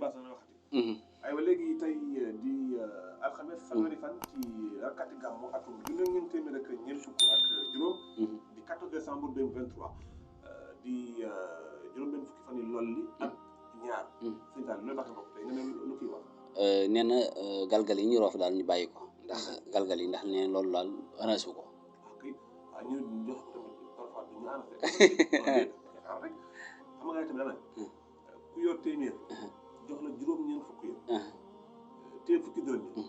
libaas na waxati aywa léegi tey di alxames fanweeri fan ci rakkati gàmmu atum junne ngeen téeméer ak ñeent fukk ak juróom di 14 décembre 2023 di juróom benn fukki fan yi lool li ak ñaar sëñ Tall looy baaxee bopp tey nga ne lu kiy wax nee na galgal yi ñu roof daal ñu bàyyi ko ndax galgal yi ndax nee loolu daal arrangé ko ok waaw ñu jox ko tamit parfois du ñu arrangé xam rek xam nga tamit dana ku yor téeméer jox la juróom-ñeent fukk yi téye fukki dërëm yi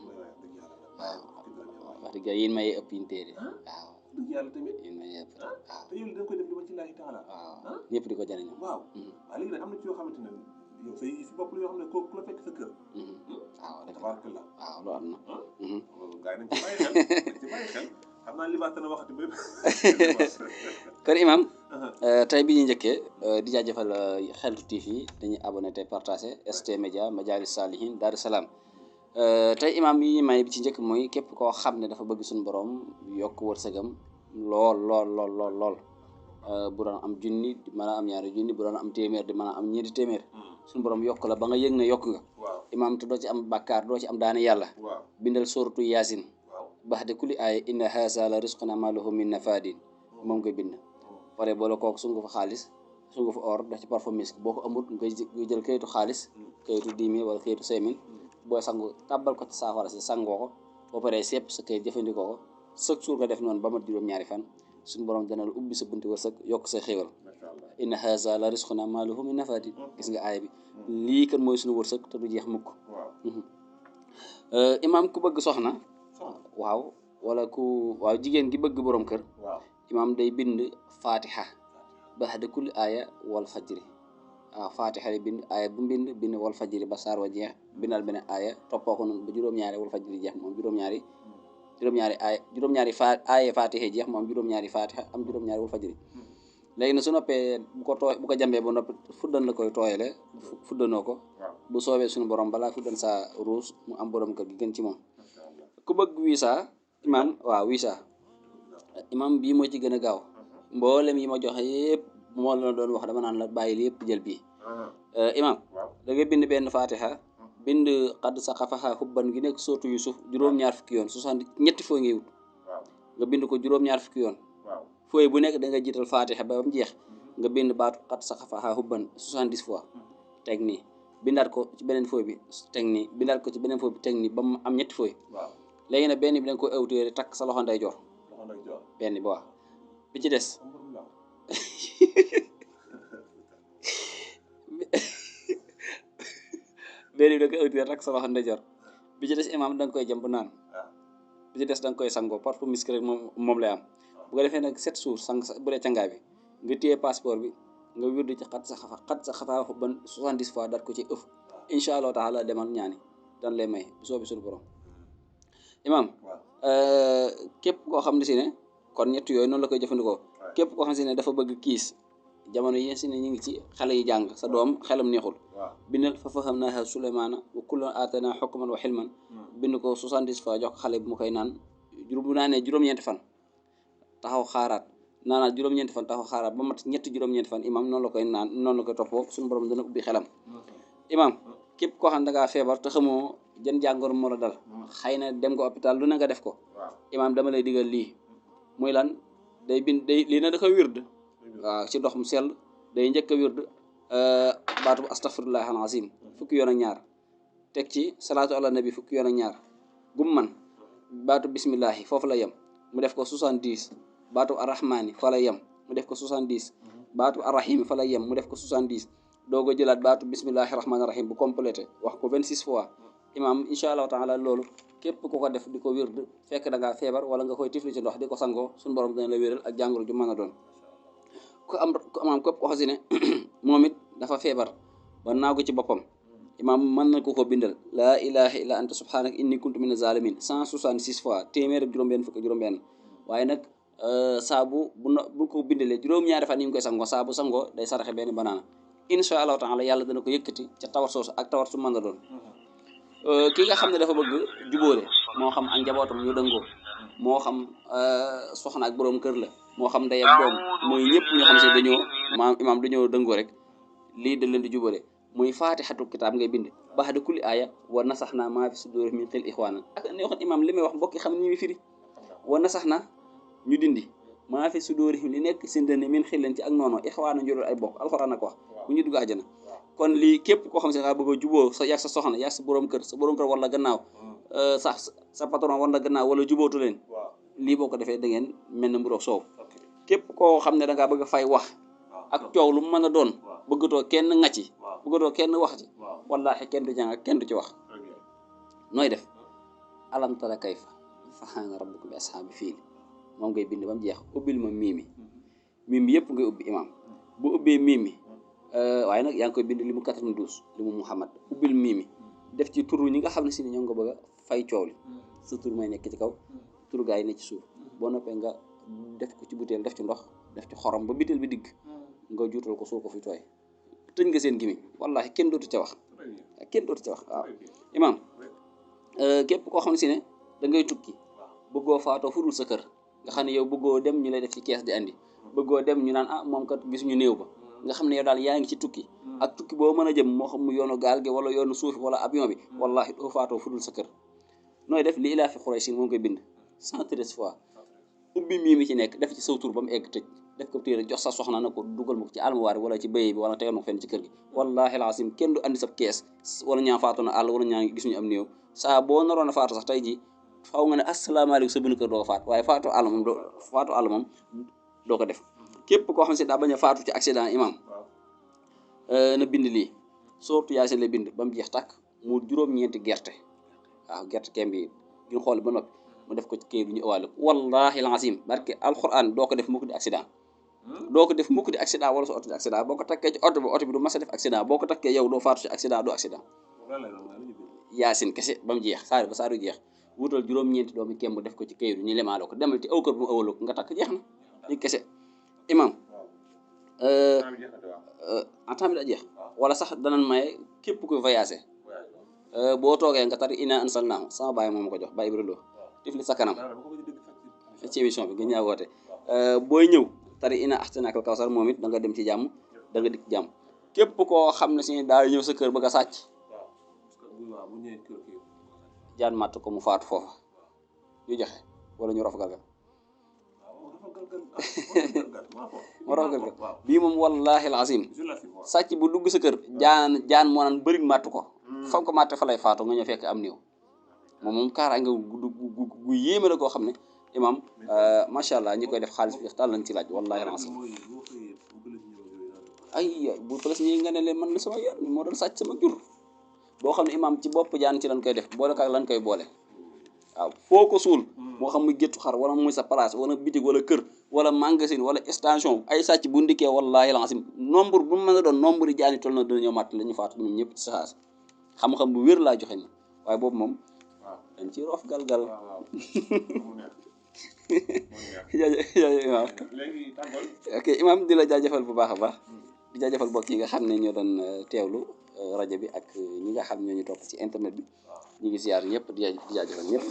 wax dëgg yéen may ëpp yi téere waaw dëgg yàlla tamit yéen may ëpp waaw te yow da nga koy def li ma ci laahi taala waaw ñëpp di ko jëriñoo waaw waaw léegi nag am na ci yoo xamante ne yow say si bopp la yoo xam ne ku la fekk sa kër waaw tabaarakallah waaw loolu am na gars yi nañ ci bàyyi xel nañ ci bàyyi xel xam naa libaas dana waxati bépp kër imam tey bi ñu njëkkee di jaajëfal Xeltu TV dañuy abonné te partagé ST Média Majaalis Saalihin Daaru Salaam tey imam yi may bi ci njëkk mooy képp koo xam ne dafa bëgg suñu borom yokk wërsëgam lool bu doon am junni di mën a am ñaari junni bu doon am téeméer di mën a am ñeenti téeméer suñu borom yokk la ba nga yëg ne yokk nga imam te doo ci am bàkkaar doo ci am daane yàlla bindal sóoratu yaasin baxde kulli aaya inna haza la risquna ma lahu min nafadin moom koy bind pare boole kooku sungu fa xaalis sungu fa or def ci parfum misk boo ko amul nga jël kayitu xaalis kayitu 10 000 wala kayitu 5 000 booy sangu tàbbal ko ci saafara si sangoo ko boo paree sepp sa kayit jëfandikoo ko chaque jour nga def noonu ba mat juróom-ñaari fan suñu borom dana la ubbi sa bunti wërsëg yokk sa xéewal inna haza la risquna ma lahu min nafadin gis nga aaya bi lii kan mooy suñu wërsëg te du jeex mukk imam ku bëgg soxna waaw wala waaw jigéen gi bëgg borom kër imam day bind fatiha baxda kulli aaya wal fajri waaw fatiha day bind aaya bu bind wal fajri ba saar wa jeex bindal beneen aaya toppoo ko noonu ba juróom-ñaari wal fajri jeex moom juróom-ñaari aaya fatiha jeex moom juróom-ñaari fatiha am juróom-ñaari wal fajri léegi nag su noppee bu ko jambee ba noppi fuddan la koy tooyale fuddanoo ko bu soobee suñu borom balaa fuddan saa ruus mu am borom kër gi gën ci moom ku bëgg visa imam waaw visa imam bii moo ci gën a gaaw mboolem yi ma joxe yëpp moo la doon wax dama naan la bàyyi lépp jël bii imam da ngay bind benn fatiha bind xadd sa xafaxa xubban gi nekk sootu Yusuf juróom-ñaar fukki yoon 60 ñetti fooy ngay wut nga bind ko juróom-ñaar fukki yoon fooy bu nekk da nga jiital fatiha ba mu jeex nga bind baatu xadd sa xafaxa xubban 70 fois teg nii bindaat ko ci beneen fooy bi teg nii bindaat ko ci beneen fooy bi teg nii ba mu am ñetti fooy léegi nag benn bi da nga koy awtéere takk sa loxo ndeyjoor benn bi waaw bi ci des benn bi da nga koy awtéere takk sa loxo ndeyjoor bi ci des imam da nga koy jëm bu naan bi ci des da nga koy sangoo parfum misk rek moom lay am bu ko defee nag 7 jours sang bu dee cangaay bi nga téye passeport bi nga wirdu ci xat sa xafaa ban 70 fois daat ko ci ëf incha allahu taala demal ñaani dan lay may bu soobi suñu borom imam képp koo xam ne si ne kon ñett yooyu noonu la koy jëfandikoo képp koo xam ne si ne dafa bëgg kiis jamono yi si ne ñu ngi ci xale yi jàng sa doom xelam neexul bindal fa fahamnaaha Suleymaana wa kullan aatanaa hukman wa hilman bind ko 70 fois jox ko xale bu mu koy naan bu naanee juróom-ñeenti fan taxaw xaaraat naanaat juróom-ñeenti fan taxaw xaaraat ba mat ñetti juróom-ñeenti fan imam noonu la koy naan noonu la koy toppoo suñu borom dana ubbi xelam imam képp koo xam ne da ngaa feebar te xamoo jën jàngoro moo la dal xëy na dem ko hôpital lu na nga def ko imam dama lay digal lii muy lan day bind lii na da koy wird waaw ci ndox mu sell day njëkk a wird baatu astaghfirullah al-azim fukki yoon ak ñaar teg ci salaatu ala nabi fukki yoon ak ñaar gum man baatu bismillahi foofu la yem mu def ko 70 baatu arrahmani fa la yem mu def ko 70 baatu arrahimi fa la yem mu def ko 70 doogo jëlaat baatu bismillahi rahmani rahim bu complété wax ko 26 fois imam insha allahu taala loolu képp ku ko def di ko wird fekk da ngaa feebar wala nga koy tifli ci ndox di ko sangoo suñu borom dana la wéral ak jàngoro ju mën a doon ku am képp ko xasi ne moom it dafa feebar ba naagu ci boppam imam mën na ko bindal laa ilaha illa anta subhanaka inni kuntu mina zalimin 166 fois téeméer ak juróom-benn fukk juróom-benn waaye nag saabu bu ko bindalee juróom-ñaari fan yi mu koy sangoo saabu sangoo day saraxe benn banaana insha allahu taala yàlla dana ko yëkkati ca tawat soosu ak tawat su mën a doon ki nga xam ne dafa bëgg jubóole moo xam ak njabootam yu dëngoo moo xam soxna ak boroom kër la moo xam ndey ak doom mooy ñëpp ñoo xam si dañoo imaam dañoo dëngoo rek lii da leen di jubóole muy faatixatul kitaab ngay bind ba'da kulli aaya wa nasaxna maa fi suduurihim min xil ixwaana ak neexoon imaam li may wax mbokk yi xam ni muy firi wa nasaxna ñu dindi maa fi suduurihim li nekk seen dënn min xil leen ci ak noonu ixwaana ñu doon ay bokk alxuraan ak wax bu ñu dugg àjjana kon lii képp koo xam si nga bëgg a juboo sa yàgg sa soxna yàgg sa borom kër war la gannaaw sa patron war la gannaaw wala jubootu leen lii boo ko defee da ngeen mel ne mburoog soow képp koo xam ne da ngaa bëgg a fay wax ak coow lu mu mën a doon bëggatoo kenn ŋacci bëggatoo kenn wax ci wallaahi kenn du jàng kenn du ci wax nooy def alam tara kayfa fa'ala rabbuka bi ashaabi fiil moom ngay bind ba mu jeex ubbil ma miimi yëpp ngay ubbi imaam bu ubbee miimi waaye nag yaa ngi koy bind li mu 92 li mu Muhammad ubbil miimi def ci turu ñi nga xam ne si ne ñoo ngi ko bëgg a fay coow li sa tur may nekk ci kaw turu gaa yi ne ci suuf boo noppee nga def ko ci butéel def ci ndox def ci xorom ba butéel bi digg nga juutal ko suuf ko fi tooy tëj nga seen gimiñ wallahi kenn dootu ca wax waaw imaam képp koo xam ne si ne da ngay tukki bëggoo faatoo furul sa kër nga xam ne yow bëggoo dem ñu lay def ci kees di andi bëggoo dem ñu naan moom kat gisuñu néew ba nga xam ne yow daal yaa ngi ci tukki ak tukki boo mën a jëm moo xam mu yoonu gaal gi wala yoonu suuf wala avion bi wallahi doo faatoo furul sa kër nooy def li ilaa fi Quraysh moom koy bind 113 fois ubbi mii mi ci nekk def ci saw tur ba mu egg tëj def ko téere jox sa soxna na ko dugal ma ko ci almuwaar wala ci béy bi wala tegal ma ko fenn ci kër gi wallahi alazim kenn du andi sab kees wala ñaa faatu na àll wala ñaa gisuñu am néew saa boo naroon a faatu sax tey ji faaw nga ne asalaamaaleykum sa biir kër doo faat waaye faatu àll moom doo ko def képp koo xam ne daa bañ a faatu ci accident imam na bind lii surtout Yaasin la bind ba mu jeex tàkk mu juróom-ñeenti gerte waaw gerte kem bi ñu xool ba noppi mu def ko ci kayit ñu ëwaale ko wallahi alazim barke alquran doo ko def mukk di accident wala sa oto di accident boo ko takkee ci oto bi du mas a def accident boo ko takkee yow doo faatu ci accident doo accident Yaasin kese ba mu jeex saari jeex wutal juróom-ñeenti doomi kemb def ko ci kayit ñu lemaale ko demal ci aw kër bu mu ëwaloo ko nga takk jeex na li kese imam temps bi daa jeex wala sax danañ maye képp kuy voyagé boo toogee nga tari ina ansalnaahu sama bàyyi moom ma ko jox bàyyi Ibra Lo tifli sa kanam ci émission bi nga ñaa woote booy ñëw tari ina ahsanaakal kawsar moom it da nga dem ci jàmm da nga dikk jàmm képp koo xam ne si daa ñëw sa kër bëgg a sàcc jaan màtt ko mu faatu foofa ñu joxe wala ñu rof galgal moo rof galgal bii moom wallahi alazim sàcc bu dugg sa kër jaan moo naan bëri màtt ko fam ko màtte fa lay faatu nga ñëw fekk am néew moom kaaraange gu yéeme la koo xam ne imam macha allah ñi koy def xaalis bi taal lañ ci laaj wallahi alazim ay bu fëles ñi nga ne leen man la sama yoon moo doon sàcc sama jur boo xam ne imam ci bopp jaan ci lañ koy def boole kaak lañ koy boole waaw foo ko suul moo xam muy géttu xar wala muy sa place wala bitig wala kër wala magasin wala station ay sàcc bu ndikkee wallahi alazim nombre bu mu mën a doon nombre yi jaani toll na dina ñëw màtt la ñu faatu ñoom ñëpp ci saxaas xam-xam bu wér laa joxe ni waaye boobu moom dañ ci roof galgal ok imam di la jaajëfal bu baax a baax di jaajëfal mbokk yi nga xam ne ñoo doon teewlu rajo bi ak ñi nga xam ñoo ñu topp ci internet bi ñu ngi ziar ñëpp di jaajëfal ñëpp